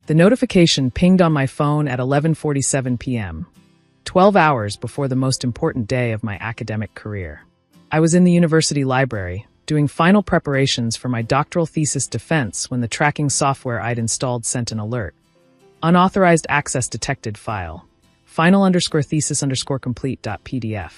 The notification pinged on my phone at 11:47 p.m., 12 hours before the most important day of my academic career. I was in the university library, doing final preparations for my doctoral thesis defense when the tracking software I'd installed sent an alert. Unauthorized access detected file. Final_thesis_complete.pdf.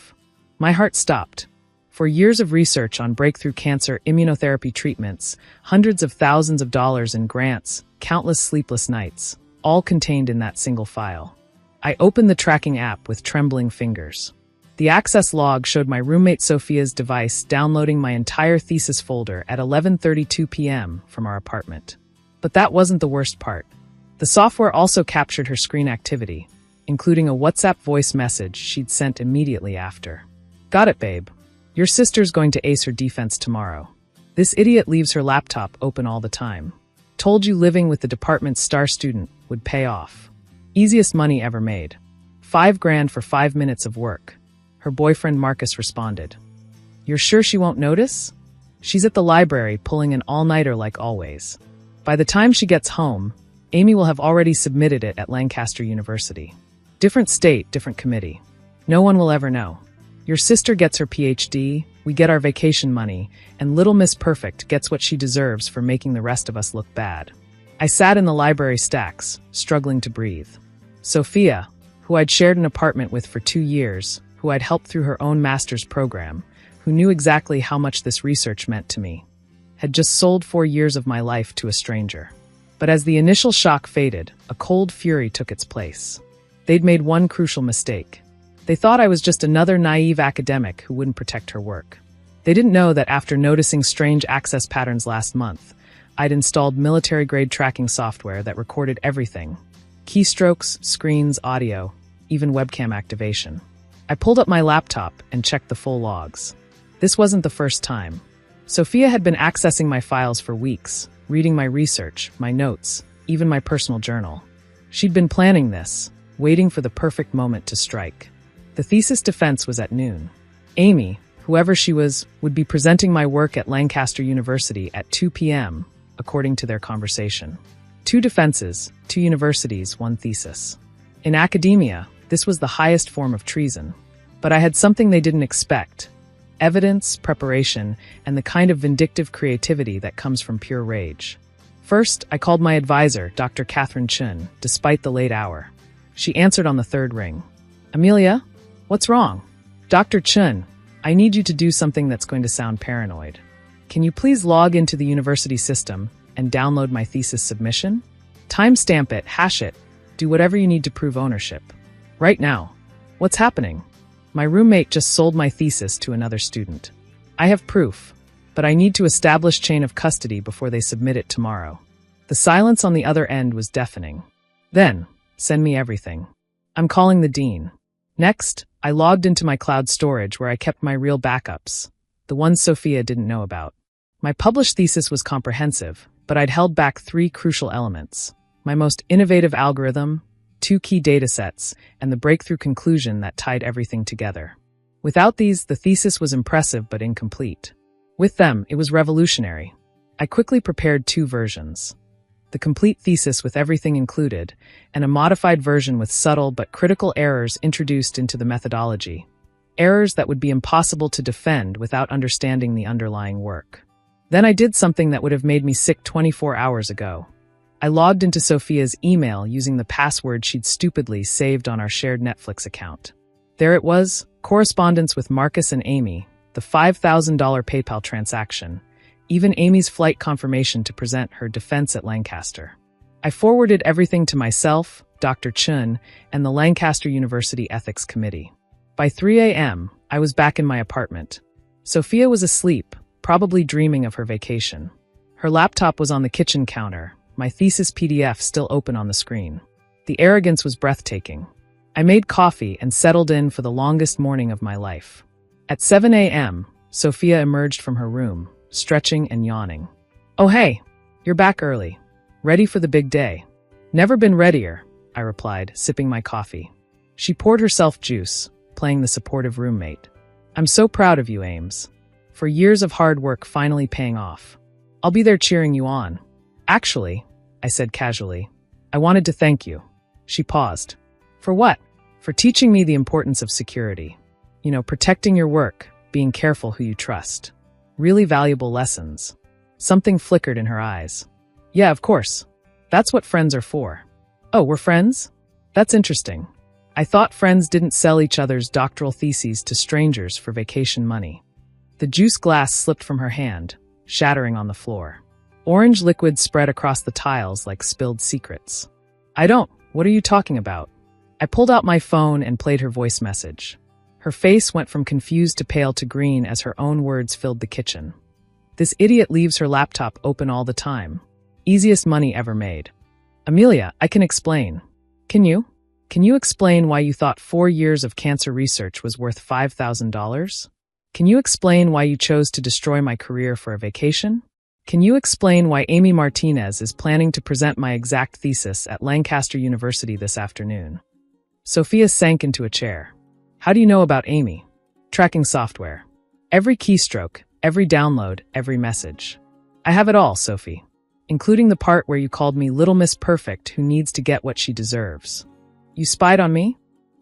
My heart stopped. For years of research on breakthrough cancer immunotherapy treatments, hundreds of thousands of dollars in grants, countless sleepless nights, all contained in that single file. I opened the tracking app with trembling fingers. The access log showed my roommate Sophia's device downloading my entire thesis folder at 11:32 p.m. from our apartment. But that wasn't the worst part. The software also captured her screen activity, including a WhatsApp voice message she'd sent immediately after. Got it, babe. Your sister's going to ace her defense tomorrow. This idiot leaves her laptop open all the time. Told you living with the department's star student would pay off. Easiest money ever made. $5,000 for 5 minutes of work. Her boyfriend Marcus responded. You're sure she won't notice? She's at the library pulling an all-nighter like always. By the time she gets home, Amy will have already submitted it at Lancaster University. Different state, different committee. No one will ever know. Your sister gets her PhD, we get our vacation money, and Little Miss Perfect gets what she deserves for making the rest of us look bad. I sat in the library stacks, struggling to breathe. Sophia, who I'd shared an apartment with for 2 years, who I'd helped through her own master's program, who knew exactly how much this research meant to me, had just sold 4 years of my life to a stranger. But as the initial shock faded, a cold fury took its place. They'd made one crucial mistake. They thought I was just another naive academic who wouldn't protect her work. They didn't know that after noticing strange access patterns last month, I'd installed military-grade tracking software that recorded everything. Keystrokes, screens, audio, even webcam activation. I pulled up my laptop and checked the full logs. This wasn't the first time. Sophia had been accessing my files for weeks, reading my research, my notes, even my personal journal. She'd been planning this, waiting for the perfect moment to strike. The thesis defense was at noon. Amy, whoever she was, would be presenting my work at Lancaster University at 2 p.m., according to their conversation. 2 defenses, 2 universities, 1 thesis. In academia, this was the highest form of treason. But I had something they didn't expect. Evidence, preparation, and the kind of vindictive creativity that comes from pure rage. First, I called my advisor, Dr. Catherine Chun, despite the late hour. She answered on the 3rd ring. Amelia? What's wrong? Dr. Chun, I need you to do something that's going to sound paranoid. Can you please log into the university system and download my thesis submission? Timestamp it, hash it, do whatever you need to prove ownership. Right now. What's happening? My roommate just sold my thesis to another student. I have proof, but I need to establish chain of custody before they submit it tomorrow. The silence on the other end was deafening. Then, send me everything. I'm calling the dean. Next, I logged into my cloud storage where I kept my real backups, the ones Sophia didn't know about. My published thesis was comprehensive, but I'd held back 3 crucial elements. My most innovative algorithm, 2 key datasets, and the breakthrough conclusion that tied everything together. Without these, the thesis was impressive but incomplete. With them, it was revolutionary. I quickly prepared 2 versions. The complete thesis with everything included, and a modified version with subtle but critical errors introduced into the methodology. Errors that would be impossible to defend without understanding the underlying work. Then I did something that would have made me sick 24 hours ago. I logged into Sophia's email using the password she'd stupidly saved on our shared Netflix account. There it was, correspondence with Marcus and Amy, the $5,000 PayPal transaction, even Amy's flight confirmation to present her defense at Lancaster. I forwarded everything to myself, Dr. Chun, and the Lancaster University Ethics Committee. By 3 a.m., I was back in my apartment. Sophia was asleep, probably dreaming of her vacation. Her laptop was on the kitchen counter, my thesis PDF still open on the screen. The arrogance was breathtaking. I made coffee and settled in for the longest morning of my life. At 7 a.m., Sophia emerged from her room, stretching and yawning. Oh hey, you're back early. Ready for the big day. Never been readier, I replied, sipping my coffee. She poured herself juice, playing the supportive roommate. I'm so proud of you, Ames. For years of hard work finally paying off. I'll be there cheering you on. Actually, I said casually, I wanted to thank you. She paused. For what? For teaching me the importance of security. You know, protecting your work, being careful who you trust. Really valuable lessons. Something flickered in her eyes. Yeah, of course. That's what friends are for. Oh, we're friends? That's interesting. I thought friends didn't sell each other's doctoral theses to strangers for vacation money. The juice glass slipped from her hand, shattering on the floor. Orange liquid spread across the tiles like spilled secrets. What are you talking about? I pulled out my phone and played her voice message. Her face went from confused to pale to green as her own words filled the kitchen. This idiot leaves her laptop open all the time. Easiest money ever made. Amelia, I can explain. Can you? Can you explain why you thought 4 years of cancer research was worth $5,000? Can you explain why you chose to destroy my career for a vacation? Can you explain why Amy Martinez is planning to present my exact thesis at Lancaster University this afternoon? Sophia sank into a chair. How do you know about Amy? Tracking software. Every keystroke, every download, every message. I have it all, Sophie. Including the part where you called me Little Miss Perfect who needs to get what she deserves. You spied on me?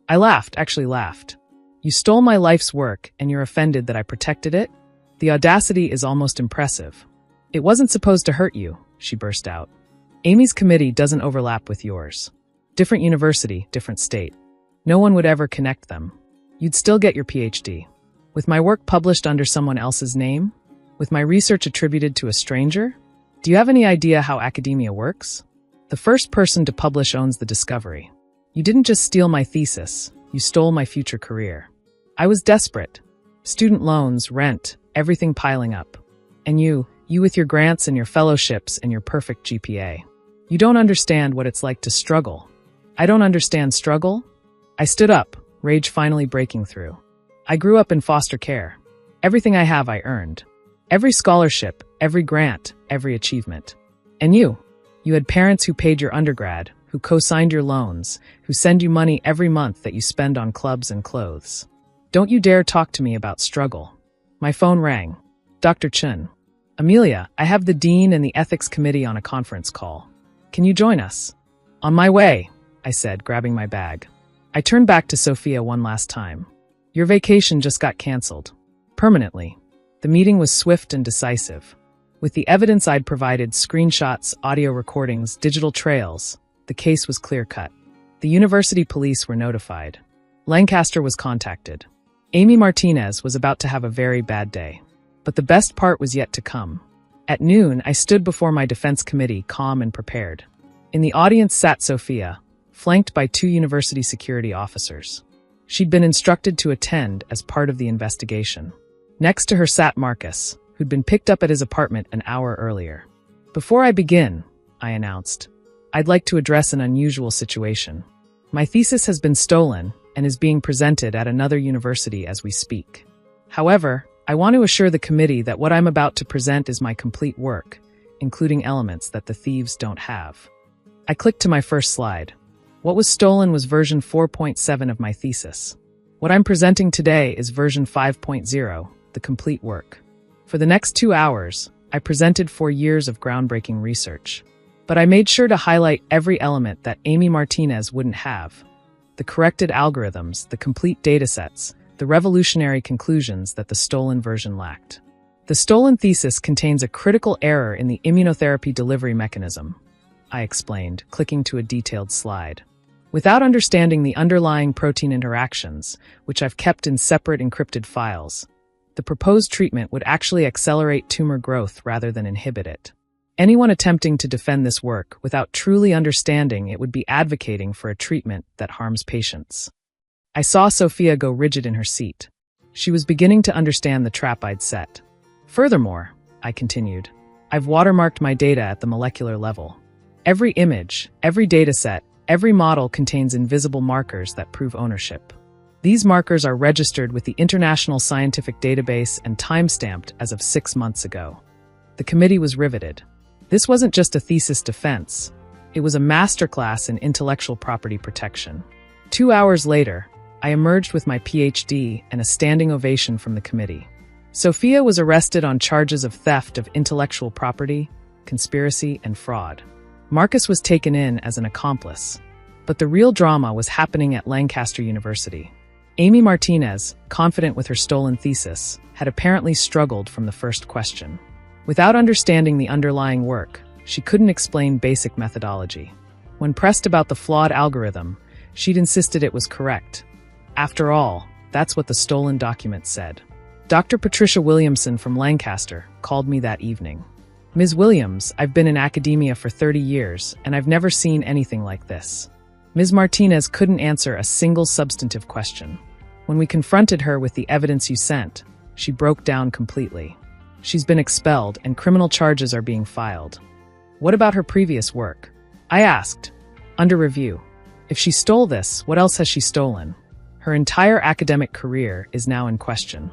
I actually laughed. You stole my life's work and you're offended that I protected it? The audacity is almost impressive. It wasn't supposed to hurt you, she burst out. Amy's committee doesn't overlap with yours. Different university, different state. No one would ever connect them. You'd still get your PhD. With my work published under someone else's name? With my research attributed to a stranger? Do you have any idea how academia works? The first person to publish owns the discovery. You didn't just steal my thesis, you stole my future career. I was desperate. Student loans, rent, everything piling up. And you with your grants and your fellowships and your perfect GPA. You don't understand what it's like to struggle. I don't understand struggle? I stood up, rage finally breaking through. I grew up in foster care. Everything I have I earned. Every scholarship, every grant, every achievement. And you had parents who paid your undergrad, who co-signed your loans, who send you money every month that you spend on clubs and clothes. Don't you dare talk to me about struggle. My phone rang. Dr. Chun. Amelia, I have the dean and the ethics committee on a conference call. Can you join us? On my way, I said, grabbing my bag. I turned back to Sophia one last time. Your vacation just got canceled. Permanently. The meeting was swift and decisive. With the evidence I'd provided, screenshots, audio recordings, digital trails, the case was clear-cut. The university police were notified. Lancaster was contacted. Amy Martinez was about to have a very bad day. But the best part was yet to come. At noon, I stood before my defense committee, calm and prepared. In the audience sat Sophia, flanked by 2 university security officers. She'd been instructed to attend as part of the investigation. Next to her sat Marcus, who'd been picked up at his apartment an hour earlier. Before I begin, I announced, I'd like to address an unusual situation. My thesis has been stolen and is being presented at another university as we speak. However, I want to assure the committee that what I'm about to present is my complete work, including elements that the thieves don't have. I clicked to my first slide. What was stolen was version 4.7 of my thesis. What I'm presenting today is version 5.0, the complete work. For the next 2 hours, I presented 4 years of groundbreaking research. But I made sure to highlight every element that Amy Martinez wouldn't have. The corrected algorithms, the complete datasets, the revolutionary conclusions that the stolen version lacked. The stolen thesis contains a critical error in the immunotherapy delivery mechanism, I explained, clicking to a detailed slide. Without understanding the underlying protein interactions, which I've kept in separate encrypted files, the proposed treatment would actually accelerate tumor growth rather than inhibit it. Anyone attempting to defend this work without truly understanding it would be advocating for a treatment that harms patients. I saw Sophia go rigid in her seat. She was beginning to understand the trap I'd set. Furthermore, I continued, I've watermarked my data at the molecular level. Every image, every dataset, every model contains invisible markers that prove ownership. These markers are registered with the International Scientific Database and time-stamped as of 6 months ago. The committee was riveted. This wasn't just a thesis defense. It was a masterclass in intellectual property protection. 2 hours later, I emerged with my PhD and a standing ovation from the committee. Sophia was arrested on charges of theft of intellectual property, conspiracy, and fraud. Marcus was taken in as an accomplice. But the real drama was happening at Lancaster University. Amy Martinez, confident with her stolen thesis, had apparently struggled from the first question. Without understanding the underlying work, she couldn't explain basic methodology. When pressed about the flawed algorithm, she'd insisted it was correct. After all, that's what the stolen document said. Dr. Patricia Williamson from Lancaster called me that evening. Ms. Williams, I've been in academia for 30 years, and I've never seen anything like this. Ms. Martinez couldn't answer a single substantive question. When we confronted her with the evidence you sent, she broke down completely. She's been expelled and criminal charges are being filed. What about her previous work? I asked. Under review. If she stole this, what else has she stolen? Her entire academic career is now in question.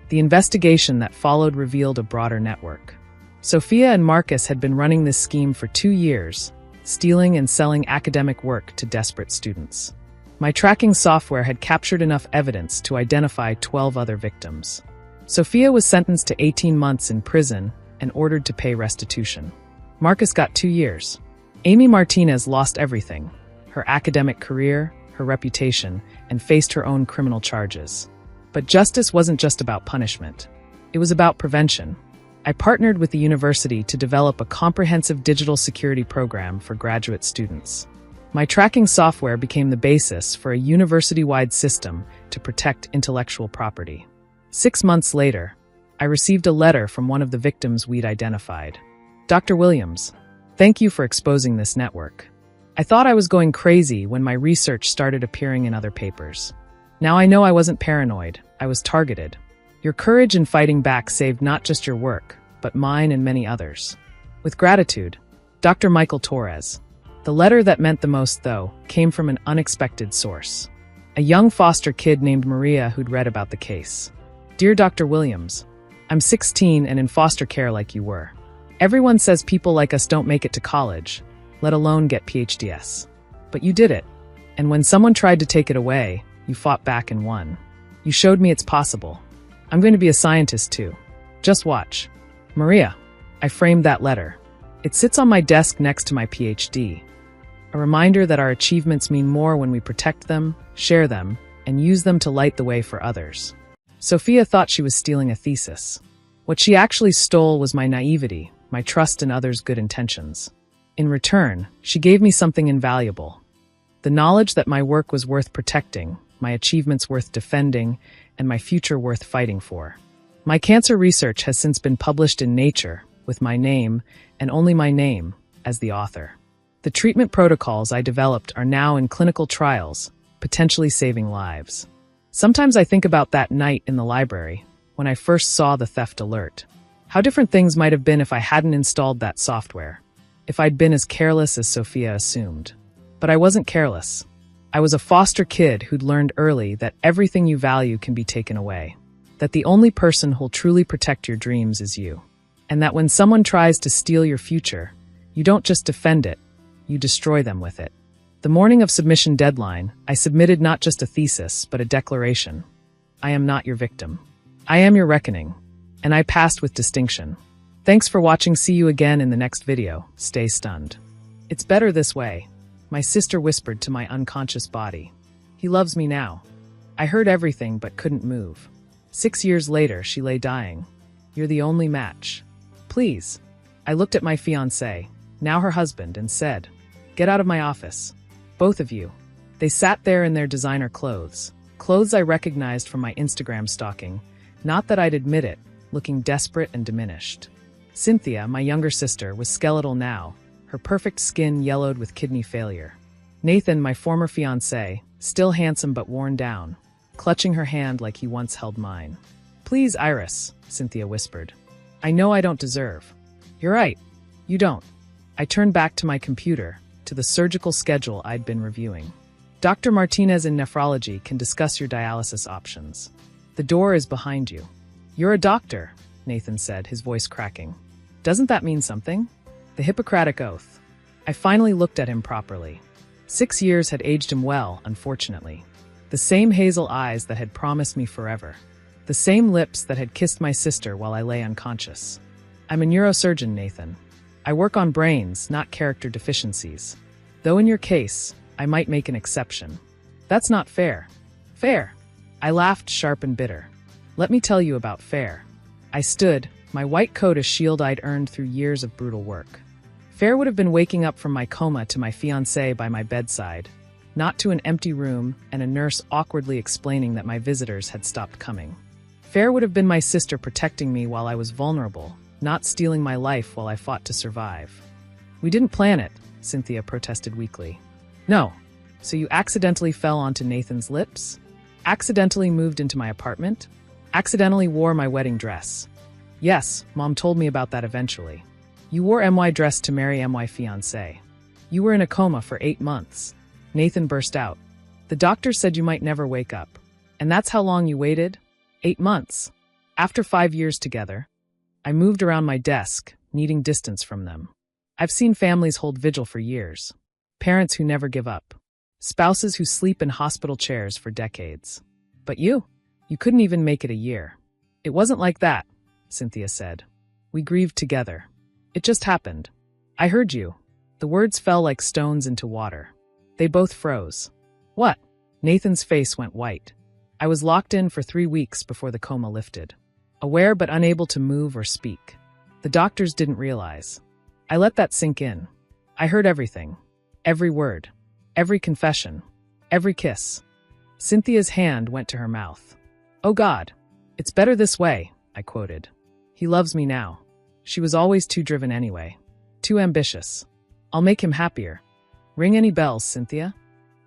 The investigation that followed revealed a broader network. Sophia and Marcus had been running this scheme for 2 years, stealing and selling academic work to desperate students. My tracking software had captured enough evidence to identify 12 other victims. Sophia was sentenced to 18 months in prison and ordered to pay restitution. Marcus got 2 years. Amy Martinez lost everything: her academic career, her reputation, and faced her own criminal charges. But justice wasn't just about punishment. It was about prevention. I partnered with the university to develop a comprehensive digital security program for graduate students. My tracking software became the basis for a university-wide system to protect intellectual property. 6 months later, I received a letter from one of the victims we'd identified. Dr. Williams, thank you for exposing this network. I thought I was going crazy when my research started appearing in other papers. Now I know I wasn't paranoid, I was targeted. Your courage in fighting back saved not just your work, but mine and many others. With gratitude, Dr. Michael Torres. The letter that meant the most, though, came from an unexpected source. A young foster kid named Maria who'd read about the case. Dear Dr. Williams, I'm 16 and in foster care like you were. Everyone says people like us don't make it to college, let alone get PhDs. But you did it. And when someone tried to take it away, you fought back and won. You showed me it's possible. I'm going to be a scientist too. Just watch. Maria, I framed that letter. It sits on my desk next to my PhD. A reminder that our achievements mean more when we protect them, share them, and use them to light the way for others. Sophia thought she was stealing a thesis. What she actually stole was my naivety, my trust in others' good intentions. In return, she gave me something invaluable. The knowledge that my work was worth protecting, my achievements worth defending, and my future worth fighting for. My cancer research has since been published in Nature, with my name, and only my name, as the author. The treatment protocols I developed are now in clinical trials, potentially saving lives. Sometimes I think about that night in the library, when I first saw the theft alert. How different things might have been if I hadn't installed that software, if I'd been as careless as Sophia assumed. But I wasn't careless. I was a foster kid who'd learned early that everything you value can be taken away, that the only person who'll truly protect your dreams is you, and that when someone tries to steal your future, you don't just defend it, you destroy them with it. The morning of submission deadline, I submitted not just a thesis, but a declaration. I am not your victim. I am your reckoning. And I passed with distinction. Thanks for watching. See you again in the next video. Stay stunned. It's better this way, my sister whispered to my unconscious body. He loves me now. I heard everything but couldn't move. 6 years later, she lay dying. You're the only match. Please. I looked at my fiancé, now her husband, and said, get out of my office. Both of you. They sat there in their designer clothes. Clothes I recognized from my Instagram stalking. Not that I'd admit it, looking desperate and diminished. Cynthia, my younger sister, was skeletal now, her perfect skin yellowed with kidney failure. Nathan, my former fiancé, still handsome but worn down, clutching her hand like he once held mine. Please, Iris, Cynthia whispered. I know I don't deserve. You're right. You don't. I turned back to my computer, to the surgical schedule I'd been reviewing. Dr. Martinez in nephrology can discuss your dialysis options. The door is behind you. You're a doctor, Nathan said, his voice cracking. Doesn't that mean something? The Hippocratic Oath. I finally looked at him properly. 6 years had aged him well, unfortunately. The same hazel eyes that had promised me forever. The same lips that had kissed my sister while I lay unconscious. I'm a neurosurgeon, Nathan. I work on brains, not character deficiencies. Though in your case, I might make an exception. That's not fair. Fair. I laughed, sharp and bitter. Let me tell you about fair. I stood, my white coat a shield I'd earned through years of brutal work. Fair would have been waking up from my coma to my fiancé by my bedside, not to an empty room and a nurse awkwardly explaining that my visitors had stopped coming. Fair would have been my sister protecting me while I was vulnerable, not stealing my life while I fought to survive. We didn't plan it, Cynthia protested weakly. No. So you accidentally fell onto Nathan's lips? Accidentally moved into my apartment? Accidentally wore my wedding dress? Yes, Mom told me about that eventually. You wore MY dress to marry MY fiancé. You were in a coma for 8 months. Nathan burst out. The doctor said you might never wake up. And that's how long you waited? 8 months. After 5 years together. I moved around my desk, needing distance from them. I've seen families hold vigil for years. Parents who never give up. Spouses who sleep in hospital chairs for decades. But you couldn't even make it a year. It wasn't like that, Cynthia said. We grieved together. It just happened. I heard you. The words fell like stones into water. They both froze. What? Nathan's face went white. I was locked in for 3 weeks before the coma lifted. Aware but unable to move or speak. The doctors didn't realize. I let that sink in. I heard everything. Every word. Every confession. Every kiss. Cynthia's hand went to her mouth. Oh God. It's better this way, I quoted. He loves me now. She was always too driven anyway. Too ambitious. I'll make him happier. Ring any bells, Cynthia?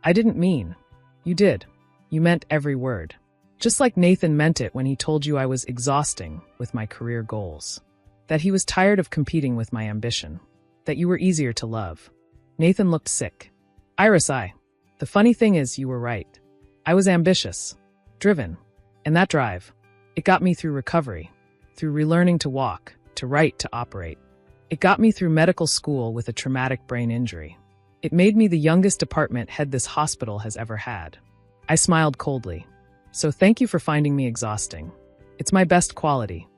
I didn't mean. You did. You meant every word. Just like Nathan meant it when he told you I was exhausting with my career goals. That he was tired of competing with my ambition. That you were easier to love. Nathan looked sick. Iris, the funny thing is you were right. I was ambitious. Driven. And that drive. It got me through recovery. Through relearning to walk. To write, to operate. It got me through medical school with a traumatic brain injury. It made me the youngest department head this hospital has ever had. I smiled coldly. So thank you for finding me exhausting. It's my best quality.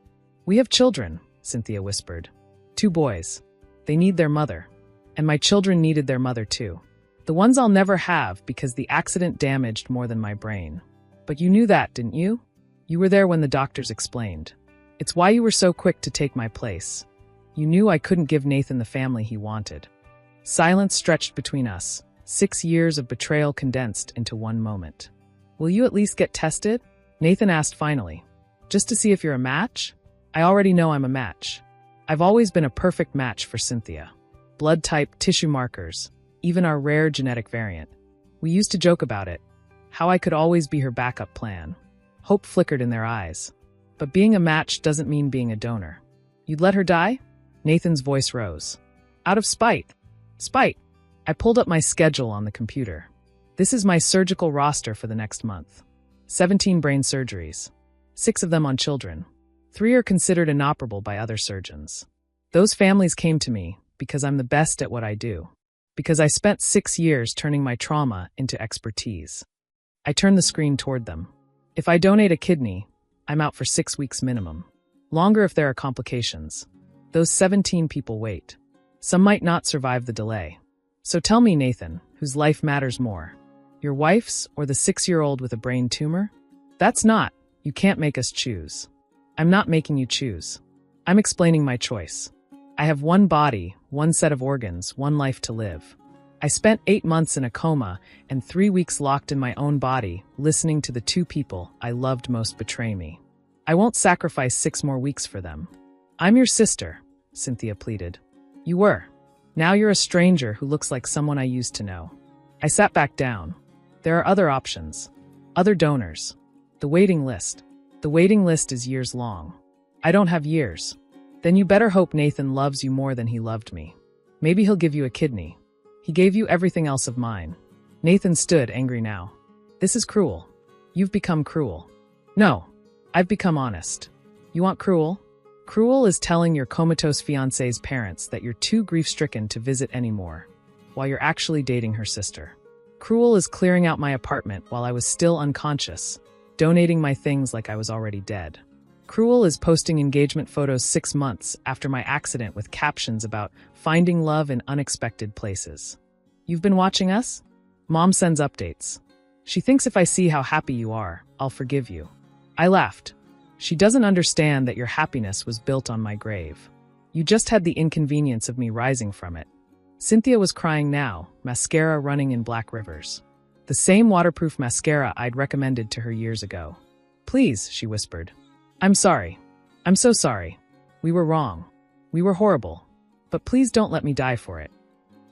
We have children, Cynthia whispered. 2 boys. They need their mother. And my children needed their mother too. The ones I'll never have because the accident damaged more than my brain. But you knew that, didn't you? You were there when the doctors explained. It's why you were so quick to take my place. You knew I couldn't give Nathan the family he wanted. Silence stretched between us, 6 years of betrayal condensed into one moment. Will you at least get tested? Nathan asked finally. Just to see if you're a match? I already know I'm a match. I've always been a perfect match for Cynthia. Blood type, tissue markers, even our rare genetic variant. We used to joke about it. How I could always be her backup plan. Hope flickered in their eyes. But being a match doesn't mean being a donor. You'd let her die? Nathan's voice rose. Out of spite. Spite. I pulled up my schedule on the computer. This is my surgical roster for the next month. 17 brain surgeries. 6 of them on children. 3 are considered inoperable by other surgeons. Those families came to me because I'm the best at what I do. Because I spent 6 years turning my trauma into expertise. I turned the screen toward them. If I donate a kidney, I'm out for 6 weeks minimum. Longer if there are complications. Those 17 people wait. Some might not survive the delay. So tell me, Nathan, whose life matters more? Your wife's or the 6-year-old with a brain tumor? That's not. You can't make us choose. I'm not making you choose. I'm explaining my choice. I have one body, one set of organs, one life to live. I spent 8 months in a coma and 3 weeks locked in my own body, listening to the 2 people I loved most betray me. I won't sacrifice 6 more weeks for them. I'm your sister, Cynthia pleaded. You were. Now you're a stranger who looks like someone I used to know. I sat back down. There are other options. Other donors. The waiting list. The waiting list is years long. I don't have years. Then you better hope Nathan loves you more than he loved me. Maybe he'll give you a kidney. He gave you everything else of mine. Nathan stood, angry now. This is cruel. You've become cruel. No, I've become honest. You want cruel? Cruel is telling your comatose fiancé's parents that you're too grief-stricken to visit anymore, while you're actually dating her sister. Cruel is clearing out my apartment while I was still unconscious, donating my things like I was already dead. Cruel is posting engagement photos 6 months after my accident with captions about finding love in unexpected places. You've been watching us? Mom sends updates. She thinks if I see how happy you are, I'll forgive you. I laughed. She doesn't understand that your happiness was built on my grave. You just had the inconvenience of me rising from it. Cynthia was crying now, mascara running in black rivers. The same waterproof mascara I'd recommended to her years ago. Please, she whispered. I'm sorry. I'm so sorry. We were wrong. We were horrible. But please don't let me die for it.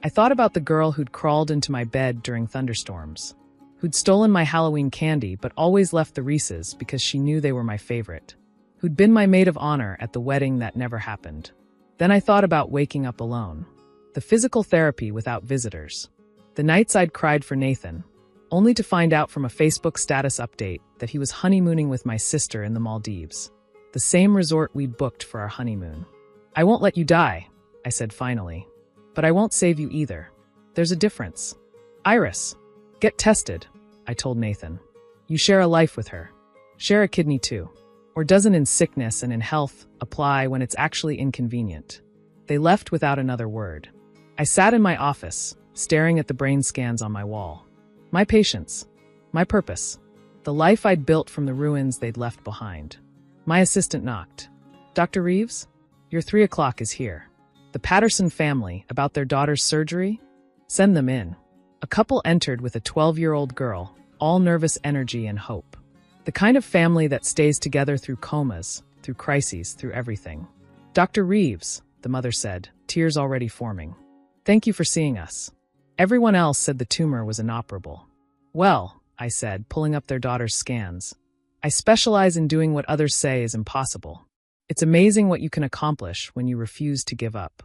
I thought about the girl who'd crawled into my bed during thunderstorms, who'd stolen my Halloween candy but always left the Reese's because she knew they were my favorite, who'd been my maid of honor at the wedding that never happened. Then I thought about waking up alone, the physical therapy without visitors, the nights I'd cried for Nathan, only to find out from a Facebook status update that he was honeymooning with my sister in the Maldives, the same resort we'd booked for our honeymoon. I won't let you die, I said finally, but I won't save you either. There's a difference. Iris, get tested, I told Nathan. You share a life with her. Share a kidney too. Or doesn't in sickness and in health apply when it's actually inconvenient? They left without another word. I sat in my office, staring at the brain scans on my wall. My patience. My purpose. The life I'd built from the ruins they'd left behind. My assistant knocked. Dr. Reeves? Your 3 o'clock is here. The Patterson family, about their daughter's surgery? Send them in. A couple entered with a 12-year-old girl, all nervous energy and hope. The kind of family that stays together through comas, through crises, through everything. Dr. Reeves, the mother said, tears already forming. Thank you for seeing us. Everyone else said the tumor was inoperable. Well, I said, pulling up their daughter's scans. I specialize in doing what others say is impossible. It's amazing what you can accomplish when you refuse to give up.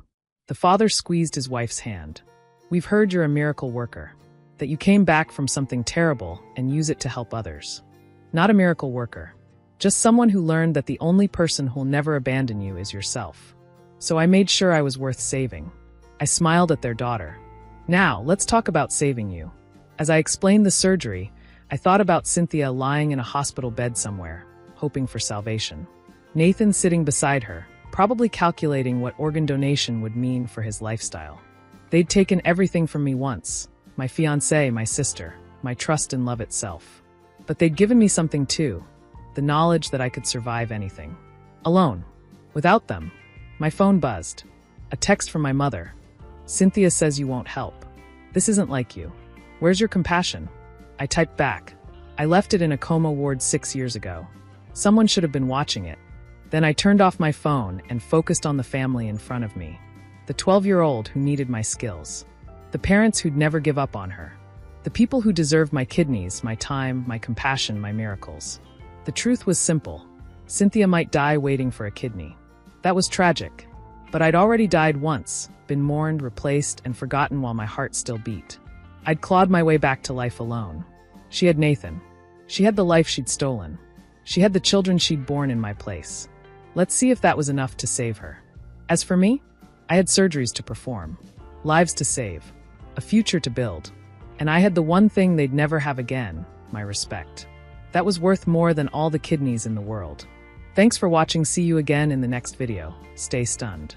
The father squeezed his wife's hand. We've heard you're a miracle worker, that you came back from something terrible and use it to help others. Not a miracle worker, just someone who learned that the only person who'll never abandon you is yourself. So I made sure I was worth saving. I smiled at their daughter. Now, let's talk about saving you. As I explained the surgery, I thought about Cynthia lying in a hospital bed somewhere, hoping for salvation. Nathan sitting beside her, probably calculating what organ donation would mean for his lifestyle. They'd taken everything from me once, my fiancée, my sister, my trust in love itself. But they'd given me something too, the knowledge that I could survive anything. Alone. Without them. My phone buzzed. A text from my mother. Cynthia says you won't help. This isn't like you. Where's your compassion? I typed back. I left it in a coma ward 6 years ago. Someone should have been watching it. Then I turned off my phone and focused on the family in front of me. The 12-year-old who needed my skills. The parents who'd never give up on her. The people who deserved my kidneys, my time, my compassion, my miracles. The truth was simple. Cynthia might die waiting for a kidney. That was tragic. But I'd already died once, been mourned, replaced, and forgotten while my heart still beat. I'd clawed my way back to life alone. She had Nathan. She had the life she'd stolen. She had the children she'd born in my place. Let's see if that was enough to save her. As for me, I had surgeries to perform, lives to save, a future to build. And I had the one thing they'd never have again, my respect. That was worth more than all the kidneys in the world. Thanks for watching. See you again in the next video. Stay stunned.